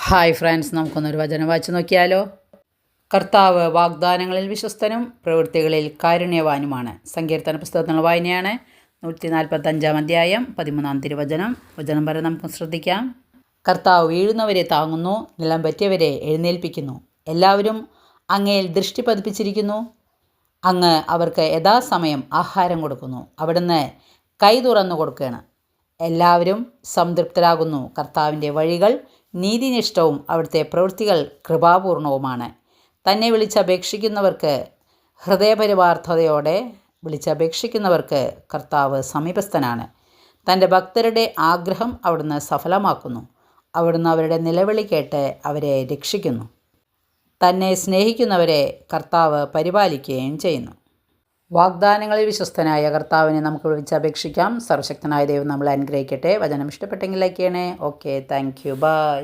Hi friends, നമുക്കൊന്നൊരു വചനം വായിച്ചു നോക്കിയാലോ. കർത്താവ് വാഗ്ദാനങ്ങളിൽ വിശ്വസ്തനും പ്രവൃത്തികളിൽ കാരുണ്യവാനുമാണ്. സങ്കീർത്തന പുസ്തകത്തിനുള്ള വായനയാണ്. 145 അധ്യായം 13 തിരുവചനം. വചനം വരെ നമുക്ക് ശ്രദ്ധിക്കാം. കർത്താവ് വീഴുന്നവരെ താങ്ങുന്നു, നിലം പറ്റിയവരെ എഴുന്നേൽപ്പിക്കുന്നു. എല്ലാവരും അങ്ങയിൽ ദൃഷ്ടി പതിപ്പിച്ചിരിക്കുന്നു. അങ്ങ് അവർക്ക് യഥാസമയം ആഹാരം കൊടുക്കുന്നു. അവിടുന്ന് കൈ തുറന്നു കൊടുക്കുകയാണ്. എല്ലാവരും സംതൃപ്തരാകുന്നു. കർത്താവിൻ്റെ വഴികൾ നീതിനിഷ്ഠവും അവിടുത്തെ പ്രവൃത്തികൾ കൃപാപൂർണവുമാണ്. തന്നെ വിളിച്ചപേക്ഷിക്കുന്നവർക്ക് കർത്താവ് സമീപസ്ഥനാണ്. തൻ്റെ ഭക്തരുടെ ആഗ്രഹം അവിടുന്ന് സഫലമാക്കുന്നു. അവിടുന്ന് അവരുടെ നിലവിളി കേട്ട് അവരെ രക്ഷിക്കുന്നു. തന്നെ സ്നേഹിക്കുന്നവരെ കർത്താവ് പരിപാലിക്കുകയും ചെയ്യുന്നു. വാഗ്ദാനങ്ങളിൽ വിശ്വസ്തനായ കർത്താവിനെ നമുക്ക് വിളിച്ചപേക്ഷിക്കാം. സർവശക്തനായ ദൈവം നമ്മളെ അനുഗ്രഹിക്കട്ടെ. വചനം ഇഷ്ടപ്പെട്ടെങ്കിൽ ലൈക്ക് ചെയ്യണേ. Okay, thank you, by.